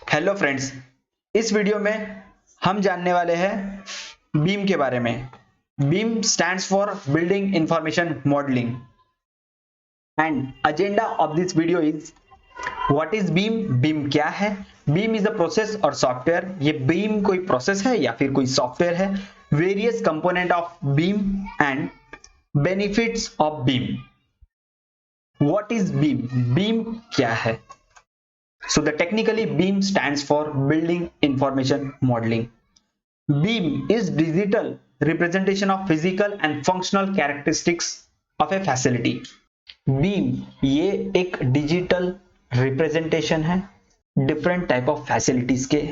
Hello friends, इस video में हम जानने वाले हैं बीम के बारे में। Beam stands for building information modelling and agenda of this video is what is beam. Beam क्या है? बीम इज अ प्रोसेस और सॉफ्टवेयर। ये बीम कोई प्रोसेस है या फिर कोई सॉफ्टवेयर है? Various component of beam and benefits of beam. What is beam? Beam क्या है? So the technically BEAM stands for Building Information Modeling. BEAM is digital representation of physical and functional characteristics of a facility. BEAM ये एक digital representation है different type of facilities के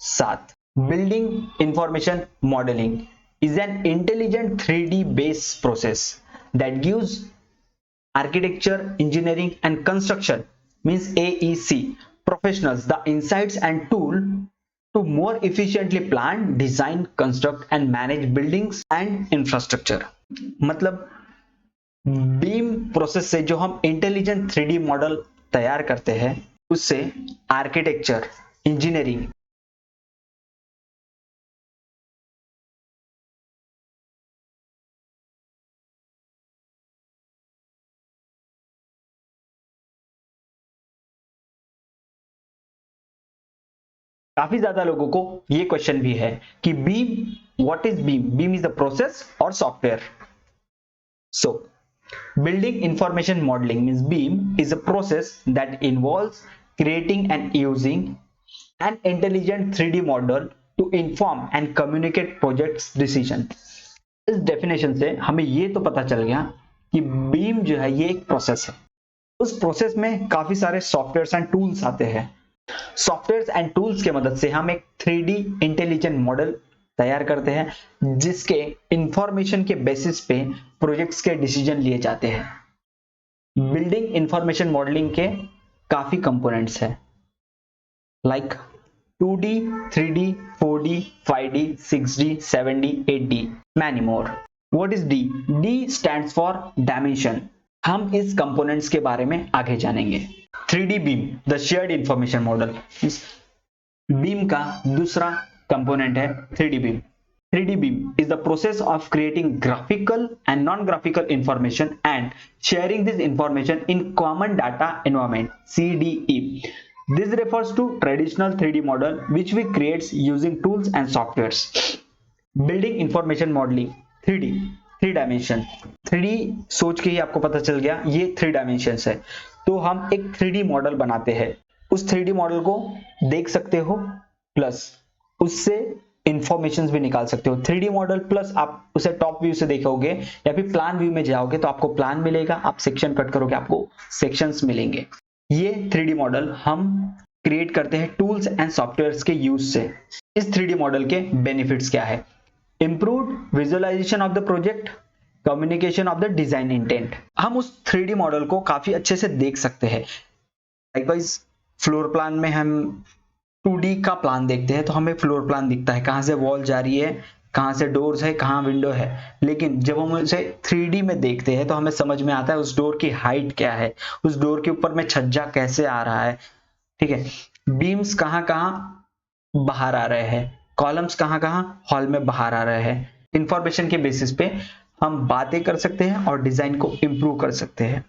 साथ। Building information modelling is an intelligent 3D based process that gives architecture, engineering and construction means AEC professionals the insights and tool to more efficiently plan, design, construct and manage buildings and infrastructure. मतलब beam process से जो हम intelligent 3D model तैयार करते हैं उससे architecture, engineering काफी ज्यादा लोगों को ये क्वेश्चन भी है कि beam, what is beam? Beam is the process और software. So building information modeling means BEAM is a process that involves creating and using an intelligent 3D model to inform and communicate projects decision. इस definition से हमें ये तो पता चल गया कि बीम जो है ये एक प्रोसेस है। उस प्रोसेस में काफी सारे सॉफ्टवेयर्स एंड टूल्स आते हैं। सॉफ्टवेयर्स एंड टूल्स की मदद से हम एक 3D इंटेलिजेंट मॉडल तैयार करते हैं जिसके इंफॉर्मेशन के बेसिस पे प्रोजेक्ट्स के डिसीजन लिए जाते हैं। बिल्डिंग इंफॉर्मेशन मॉडलिंग के काफी कंपोनेंट्स हैं like 2D, 3D, 4D, 5D, 6D, 7D, 8D, many more. What is D? D stands for dimension. हम इस कंपोनेंट्स के बारे में आगे जानेंगे। 3D beam the shared information model. Beam का दूसरा कंपोनेंट है 3D beam. 3D beam is the process of creating graphical and non-graphical information and sharing this information in common data environment CDE. This refers to traditional 3D model which we create using tools and softwares. Building information modeling 3D 3 dimension. 3D सोच के ही आपको पता चल गया ये 3 dimensions है। तो हम एक 3D मॉडल बनाते हैं, उस 3D मॉडल को देख सकते हो प्लस उससे इंफॉर्मेशन भी निकाल सकते हो। 3D मॉडल प्लस आप उसे टॉप व्यू से देखोगे या फिर प्लान व्यू में जाओगे तो आपको प्लान मिलेगा, आप सेक्शन कट करोगे आपको सेक्शंस मिलेंगे। ये 3D मॉडल हम क्रिएट करते हैं टूल्स एंड सॉफ्टवेयर्स के यूज से। इस 3D मॉडल के बेनिफिट्स क्या है? Improved visualisation of the project, communication of the design intent. हम उस 3D मॉडल को काफी अच्छे से देख सकते हैं। लाइकवाइज फ्लोर प्लान में हम 2D का प्लान देखते हैं तो हमें फ्लोर प्लान दिखता है, कहां से वॉल जा रही है, कहां से डोर्स है, कहां विंडो है। लेकिन जब हम उसे 3D में देखते हैं तो हमें समझ में आता है उस डोर की हाइट क्या है, उस डोर के ऊपर में छज्जा कैसे आ रहा है, ठीक है, बीम्स कहां कहां बाहर आ रहे हैं, कॉलम्स कहां कहां हॉल में बाहर आ रहे हैं। इंफॉर्मेशन के बेसिस पे हम बातें कर सकते हैं और डिजाइन को इंप्रूव कर सकते हैं।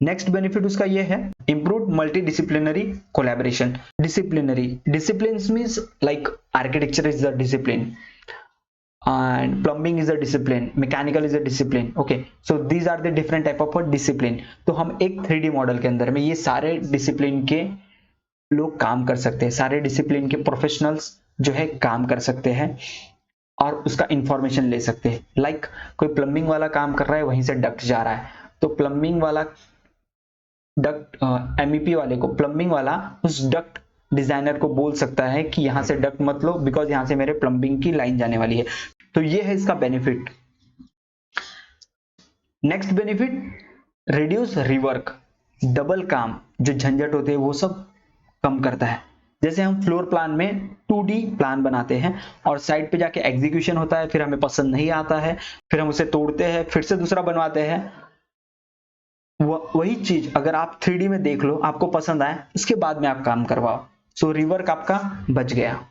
नेक्स्ट बेनिफिट उसका ये है improved multidisciplinary collaboration. Disciplines means like architecture is the discipline and plumbing is a discipline, mechanical is a discipline. Okay, so these are the different type of discipline. तो हम एक 3D model के अंदर में ये सारे डिसिप्लिन के लोग काम कर सकते हैं, सारे डिसिप्लिन के प्रोफेशनल्स जो है काम कर सकते हैं और उसका इंफॉर्मेशन ले सकते हैं। लाइक कोई प्लम्बिंग वाला काम कर रहा है, वहीं से डक्ट जा रहा है तो प्लम्बिंग वाला डक्ट MEP वाले को प्लम्बिंग वाला उस डक्ट डिजाइनर को बोल सकता है कि यहां से डक्ट मत लो बिकॉज यहां से मेरे प्लम्बिंग की लाइन जाने वाली है। तो ये है इसका benefit. Next benefit reduce rework, double काम जो झंझट होते हैं वो सब कम करता है। जैसे हम फ्लोर प्लान में 2D प्लान बनाते हैं और साइड पे जाके एग्जीक्यूशन होता है, फिर हमें पसंद नहीं आता है, फिर हम उसे तोड़ते हैं, फिर से दूसरा बनवाते हैं। वही चीज अगर आप 3D में देख लो, आपको पसंद आए, उसके बाद में आप काम करवाओ। सो रिवर्क आपका बच गया।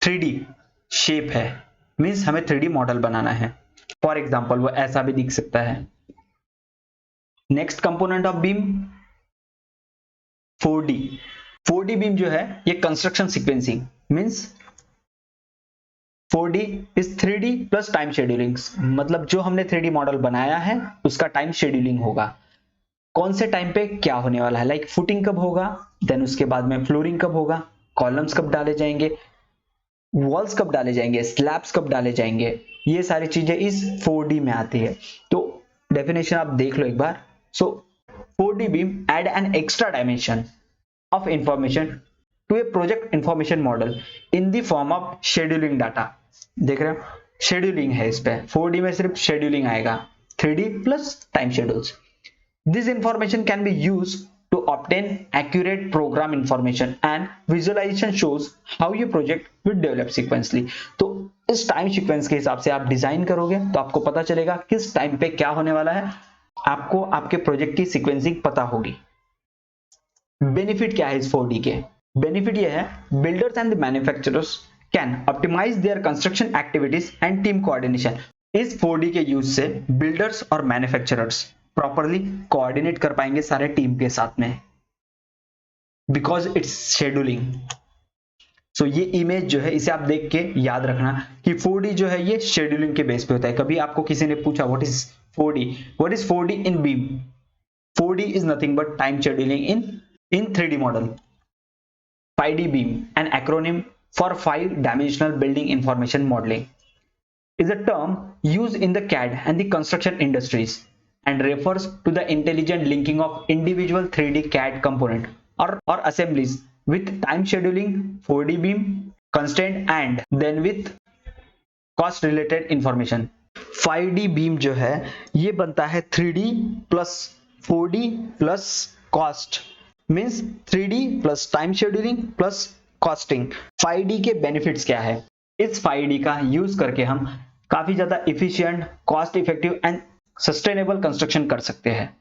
3D शेप है, मीन्स हमें 3D मॉडल बनाना है। फॉर एग्जाम्पल वो ऐसा भी दिख सकता है। Next component of beam 4D। 4D beam जो है ये construction sequencing, means 4D is 3D plus time scheduling, मतलब जो हमने 3D मॉडल बनाया है उसका टाइम शेड्यूलिंग होगा। कौन से टाइम पे क्या होने वाला है, लाइक फुटिंग कब होगा, देन उसके बाद में फ्लोरिंग कब होगा, कॉलम्स कब डाले जाएंगे, वॉल्स कब डाले जाएंगे, स्लैब्स कब डाले जाएंगे, ये सारी चीजें इस 4D में आती है। तो डेफिनेशन आप देख लो एक बार। So 4D beam add an extra dimension of information to a project information model in the form of scheduling data। देख रहे हो शेड्यूलिंग है इस पे, 4D में सिर्फ शेड्यूलिंग आएगा, 3D plus time schedules. This information can be used to obtain accurate program information and visualization shows how your project will develop sequentially। तो इस टाइम सीक्वेंस के हिसाब से आप डिजाइन करोगे तो आपको पता चलेगा किस टाइम पे क्या होने वाला है, आपको आपके प्रोजेक्ट की सीक्वेंसिंग पता होगी। बेनिफिट क्या है इस 4D के, बेनिफिट ये है builders and the manufacturers can optimise their construction activities and team coordination. इस 4D के यूज से बिल्डर्स और मैन्युफैक्चरर्स प्रॉपरली कोऑर्डिनेट कर पाएंगे सारे टीम के साथ में, बिकॉज इट्स शेड्यूलिंग। सो ये इमेज जो है इसे आप देख के याद रखना कि 4D जो है ये शेड्यूलिंग के बेस पे होता है। कभी आपको किसी ने पूछा what is 4D, what is 4D in beam, 4D is nothing but time scheduling in 3D model। 5D beam, an acronym for 5-dimensional building information modeling, is a term used in the CAD and the construction industries and refers to the intelligent linking of individual 3D CAD component or assemblies with time scheduling, 4D beam, constraint and then with cost related information। 5D beam जो है ये बनता है 3D plus 4D plus cost, means 3D plus time scheduling plus costing. 5D के benefits क्या है, इस 5D का यूज करके हम काफी ज्यादा efficient, cost effective and sustainable construction कर सकते हैं।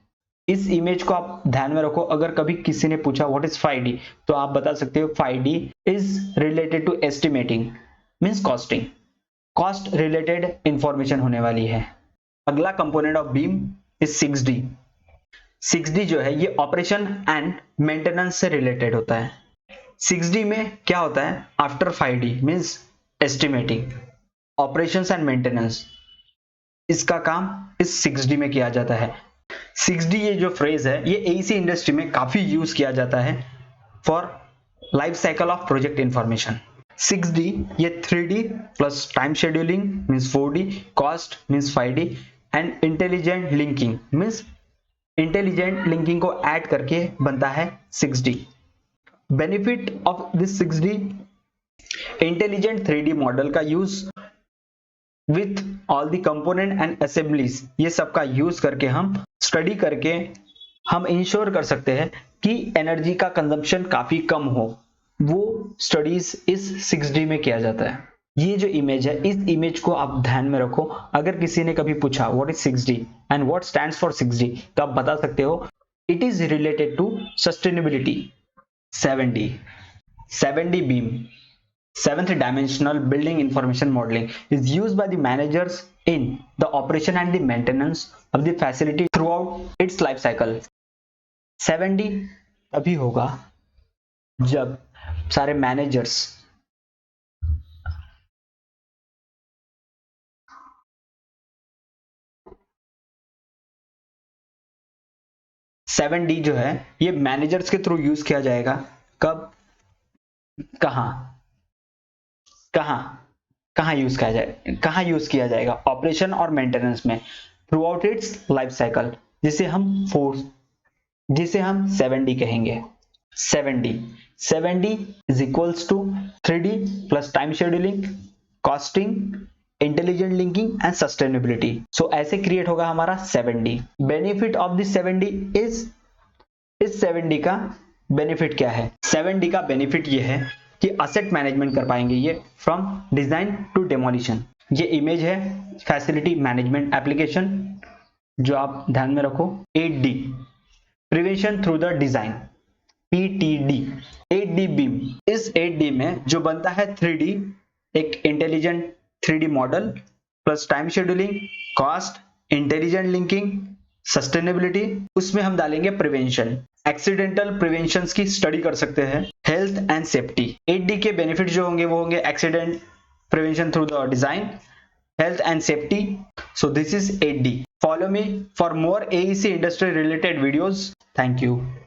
इस इमेज को आप ध्यान में रखो, अगर कभी किसी ने पूछा व्हाट इज 5D तो आप बता सकते हो 5D is related to estimating, means costing, cost related information होने वाली है। अगला component of beam is 6D। 6D जो है ये ऑपरेशन एंड मेंटेनेंस से रिलेटेड होता है। 6D में क्या होता है, after 5D means estimating, operations and maintenance, इसका काम इस 6D में किया जाता है। 6D ये जो फ्रेज है ये एसी इंडस्ट्री में काफी यूज किया जाता है for life cycle of project information. 6D ये 3D plus time scheduling means 4D, cost means 5D and intelligent linking means intelligent linking को ऐड करके बनता है 6D। Benefit of this 6D, intelligent 3D model का use with all the component and assemblies, ये सब का use करके हम स्टडी करके हम इंश्योर कर सकते हैं कि एनर्जी का कंजम्पशन काफी कम हो, वो स्टडीज इस 6D में किया जाता है। ये जो इमेज है इस इमेज को आप ध्यान में रखो, अगर किसी ने कभी पूछा what is 6D and what stands for 6D तो आप बता सकते हो it is related to sustainability. 7D, 7D beam, 7th dimensional building information modeling is used by the managers in the operation and the maintenance of the facility throughout its life cycle। 7D तभी होगा जब सारे managers seven D जो है ये managers के through use किया जाएगा। कब, कहां कहां कहां यूज किया जाए, कहां यूज किया जाएगा, ऑपरेशन और मेंटेनेंस में throughout its life cycle, जिसे हम 7D कहेंगे। 7D is equals to 3D plus time scheduling, costing, intelligent linking and sustainability. So ऐसे क्रिएट होगा हमारा 7D। Benefit of this 7D is, इस 7D का बेनिफिट क्या है, 7D का बेनिफिट ये है कि असेट मैनेजमेंट कर पाएंगे ये फ्रॉम डिजाइन टू डेमोलिशन। ये इमेज है फैसिलिटी मैनेजमेंट एप्लीकेशन जो आप ध्यान में रखो। 8D, prevention through the design, PTD 8D beam. इस 8D में जो बनता है 3D, एक intelligent 3D model plus time scheduling, cost, intelligent linking, sustainability, उसमें हम डालेंगे प्रिवेंशन, एक्सीडेंटल प्रिवेंशन की स्टडी कर सकते हैं, हेल्थ एंड सेफ्टी। 8D के बेनिफिट जो होंगे वो होंगे accident prevention through the design, health and safety. So this is 8D. Follow me for more AEC industry related videos. Thank you.